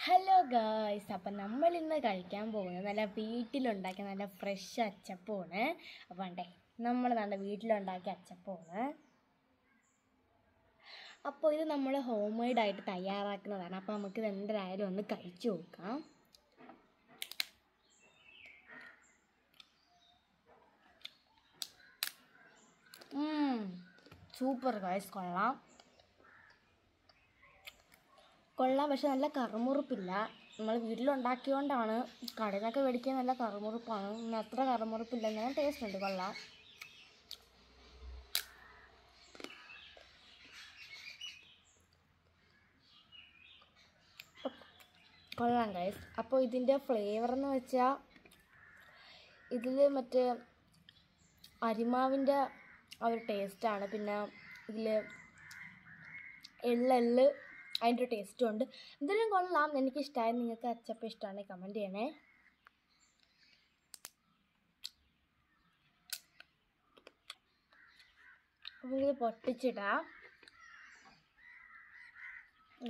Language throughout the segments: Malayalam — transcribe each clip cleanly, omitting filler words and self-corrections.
ഹലോ ഗായ്സ്, അപ്പം നമ്മളിന്ന് കഴിക്കാൻ പോകുന്നത് നല്ല വീട്ടിലുണ്ടാക്കിയ നല്ല ഫ്രഷ് അച്ചപ്പമാണ്. അപ്പം വേണ്ടേ, നമ്മൾ നല്ല വീട്ടിലുണ്ടാക്കിയ അച്ചപ്പമാണ്. അപ്പോൾ ഇത് നമ്മൾ ഹോം മെയ്ഡായിട്ട് തയ്യാറാക്കുന്നതാണ്. അപ്പോൾ നമുക്കിത് എന്തായാലും ഒന്ന് കഴിച്ചു നോക്കാം. സൂപ്പർ ഗായ്സ്, കൊള്ളാം. പക്ഷെ നല്ല കറുമുറുപ്പില്ല. നമ്മൾ വീട്ടിലുണ്ടാക്കിയോണ്ടാണ്. കടയിൽ നിന്നൊക്കെ മേടിക്കാൻ നല്ല കറുമുറുപ്പാണ്. അത്ര കറുമുറുപ്പില്ല, ഞാൻ ടേസ്റ്റ് ഉണ്ട്, കൊള്ളാം. ഗൈസ്. അപ്പോൾ ഇതിൻ്റെ ഫ്ലേവർ എന്ന് വെച്ചാൽ ഇതിൽ മറ്റേ അരിമാവിൻ്റെ ആ ഒരു ടേസ്റ്റാണ്. പിന്നെ ഇതിൽ എള്ള് അതിൻ്റെ ഒരു ടേസ്റ്റും ഉണ്ട്. എന്തെങ്കിലും കൊള്ളാം, എനിക്കിഷ്ടമായി. നിങ്ങൾക്ക് അച്ചപ്പം ഇഷ്ടമാണെങ്കിൽ കമൻറ്റ് ചെയ്യണേ. അപ്പോൾ ഇത് പൊട്ടിച്ചിടാം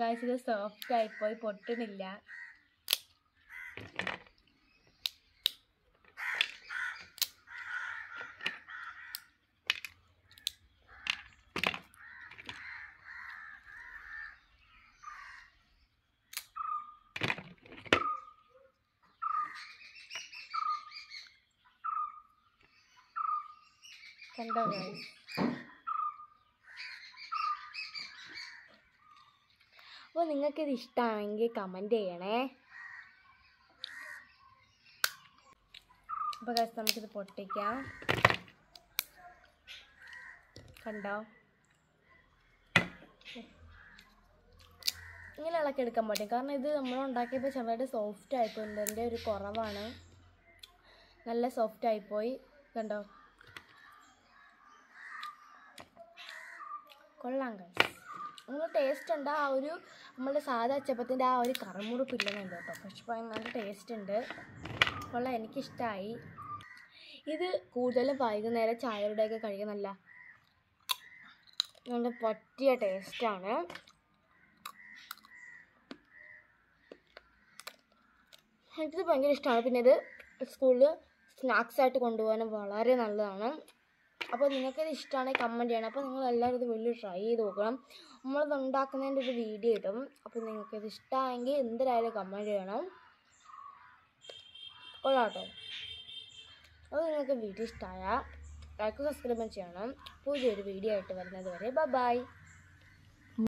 ഗായ്സ്. ഇത് സോഫ്റ്റ് ആയിപ്പോയി, പൊട്ടുന്നില്ല. കണ്ടോ ഗൈസ്? അപ്പോൾ നിങ്ങൾക്കിത് ഇഷ്ടമാണെങ്കിൽ കമൻറ്റ് ചെയ്യണേ. അപ്പോൾ ഗൈസ്, നമുക്കിത് പൊട്ടിക്കാം. കണ്ടോ? ഇങ്ങനെ ഇളക്കിയെടുക്കാൻ പറ്റും, കാരണം ഇത് നമ്മൾ ഉണ്ടാക്കിയപ്പോൾ ചെറുതായിട്ട് സോഫ്റ്റ് ആയിപ്പോയി. ഇതിൻ്റെ ഒരു കുറവാണ്. നല്ല സോഫ്റ്റ് ആയിപ്പോയി, കണ്ടോ? കൊള്ളാം ഗൈസ്. നല്ല ടേസ്റ്റ് ഉണ്ട്. ആ ഒരു നമ്മളുടെ സാധാ അച്ചപ്പത്തിൻ്റെ ആ ഒരു കറുമുറുപ്പില്ലെന്നുണ്ട് കേട്ടോ. പക്ഷേ നല്ല ടേസ്റ്റ് ഉണ്ട്, കൊള്ളാം, എനിക്കിഷ്ടമായി. ഇത് കൂടുതലും വൈകുന്നേരം ചായയുടെയൊക്കെ കഴിക്കാൻ നല്ല പറ്റിയ ടേസ്റ്റാണ്. എനിക്കിത് ഭയങ്കര ഇഷ്ടമാണ്. പിന്നെ ഇത് സ്കൂളിൽ സ്നാക്സായിട്ട് കൊണ്ടുപോകാനും വളരെ നല്ലതാണ്. അപ്പോൾ നിങ്ങൾക്കിത് ഇഷ്ടമാണെങ്കിൽ കമൻറ്റ് ചെയ്യണം. അപ്പോൾ നിങ്ങളെല്ലാവരും ഇത് വലിയ ട്രൈ ചെയ്ത് നോക്കണം. നമ്മളിത് ഉണ്ടാക്കുന്നതിൻ്റെ ഒരു വീഡിയോ ഇടും. അപ്പോൾ നിങ്ങൾക്കിത് ഇഷ്ടമായെങ്കിൽ എന്തായാലും കമൻറ്റ് ചെയ്യണം. കൊള്ളാട്ടോ. അപ്പോൾ നിങ്ങൾക്ക് വീഡിയോ ഇഷ്ടമായാൽ ലൈക്ക് സബ്സ്ക്രൈബ് ചെയ്യണം. പുതിയൊരു വീഡിയോ ആയിട്ട് വരുന്നത് വരെ ബൈ.